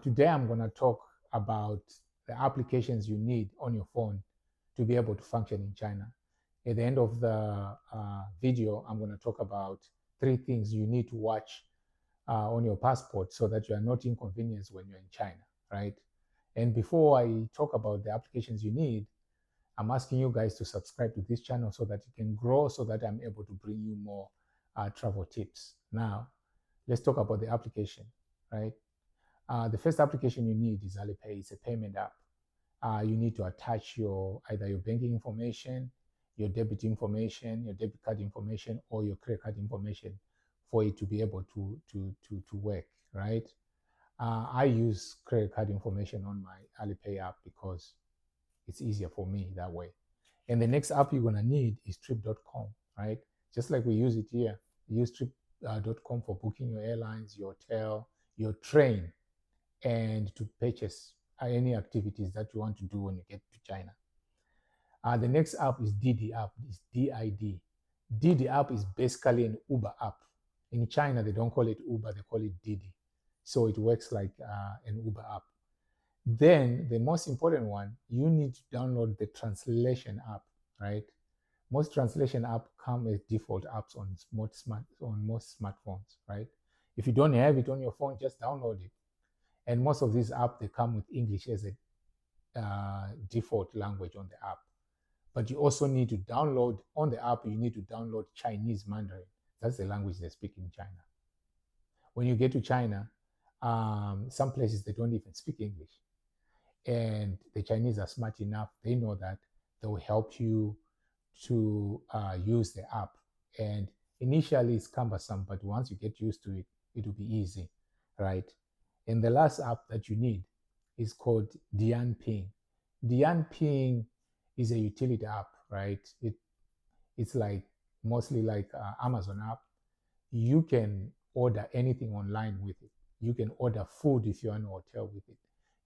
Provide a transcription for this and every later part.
Today I'm going to talk about the applications you need on your phone to be able to function in China. At the end of the video, I'm going to talk about three things you need to watch on your passport so that you are not inconvenienced when you're in China, right? And before I talk about the applications you need, I'm asking you guys to subscribe to this channel so that it can grow, so that I'm able to bring you more travel tips. Now, let's talk about the application, right? The first application you need is Alipay. It's a payment app. You need to attach either your banking information, your debit information, your debit card information, or your credit card information for it to be able to work, right? I use credit card information on my Alipay app because it's easier for me that way. And the next app you're gonna need is Trip.com, right? Just like we use it here, use Trip.com for booking your airlines, your hotel, your train, and to purchase any activities that you want to do when you get to China. The next app is Didi app. It's DID. Didi app is basically an Uber app. In China, they don't call it Uber, they call it Didi. So it works like an Uber app. Then the most important one, you need to download the translation app, right? Most translation app come as default apps on most smartphones, right? If you don't have it on your phone, just download it. And most of these apps, they come with English as a default language on the app. But you also need to download on the app, you need to download Chinese Mandarin. That's the language they speak in China. When you get to China, some places they don't even speak English. And the Chinese are smart enough, they know that they will help you to use the app. And initially it's cumbersome, but once you get used to it, it will be easy, right? And the last app that you need is called Dianping. Dianping is a utility app, right? It's like mostly like Amazon app. You can order anything online with it. You can order food if you're in a hotel with it.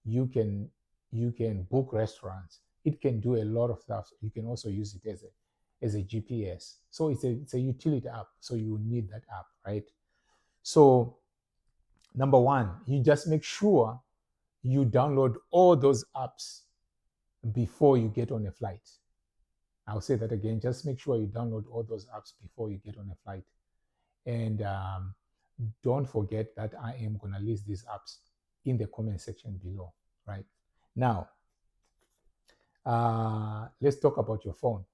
You can you can book restaurants. It can do a lot of stuff. You can also use it as a GPS. So it's a utility app. So you need that app, right? So number one, you just make sure you download all those apps before you get on a flight. I'll say that again. Just make sure you download all those apps before you get on a flight. And don't forget that I am going to list these apps in the comment section below, right? Now, let's talk about your phone.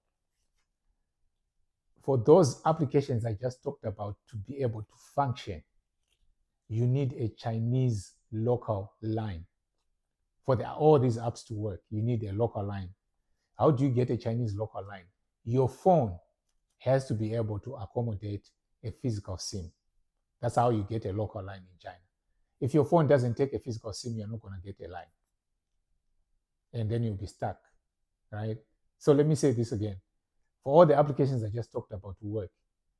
For those applications I just talked about to be able to function, you need a Chinese local line. For all these apps to work, you need a local line. How do you get a Chinese local line? Your phone has to be able to accommodate a physical SIM. That's how you get a local line in China. If your phone doesn't take a physical SIM, you're not going to get a line. And then you'll be stuck, right? So let me say this again. For all the applications I just talked about to work,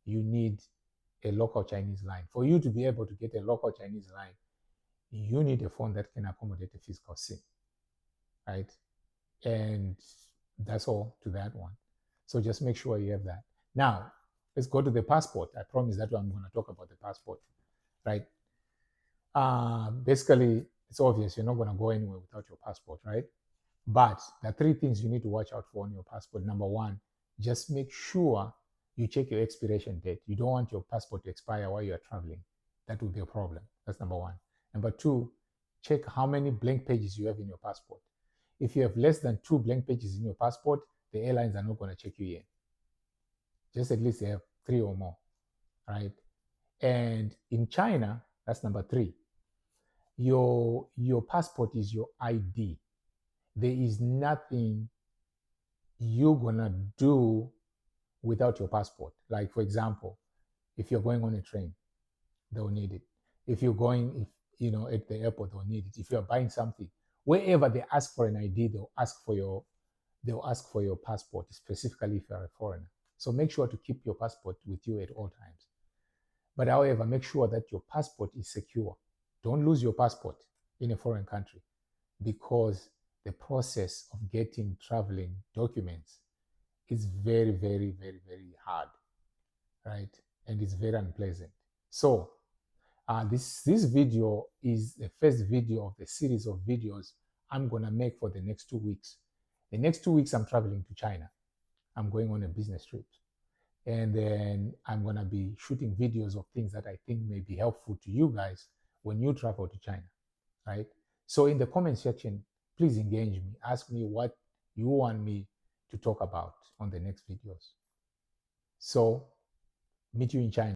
you need a local Chinese line. For you to be able to get a local Chinese line, you need a phone that can accommodate a physical SIM, right? And that's all to that one. So just make sure you have that. Now, let's go to the passport. I promise that I'm going to talk about the passport, right? Basically, it's obvious you're not going to go anywhere without your passport, right? But there are three things you need to watch out for on your passport. Number one, just make sure you check your expiration date. You don't want your passport to expire while you're traveling. That would be a problem. That's number one. Number two, check how many blank pages you have in your passport. If you have less than 2 blank pages in your passport, the airlines are not going to check you in. Just at least they have 3 or more, right? And in China, that's number three. Your passport is your ID. There is nothing you're gonna do without your passport. Like for example, if you're going on a train, they'll need it. If you're going, if you know, at the airport, they'll need it. If you're buying something, wherever they ask for an ID, they'll ask for your passport, specifically if you're a foreigner. So make sure to keep your passport with you at all times. But however, make sure that your passport is secure. Don't lose your passport in a foreign country, because the process of getting traveling documents is very, very hard, right? And it's very unpleasant. So This video is the first video of the series of videos I'm gonna make for the next 2 weeks. The next 2 weeks, I'm traveling to China. I'm going on a business trip. And then I'm gonna be shooting videos of things that I think may be helpful to you guys when you travel to China, right? So in the comment section, please engage me. Ask me what you want me to talk about on the next videos. So meet you in China.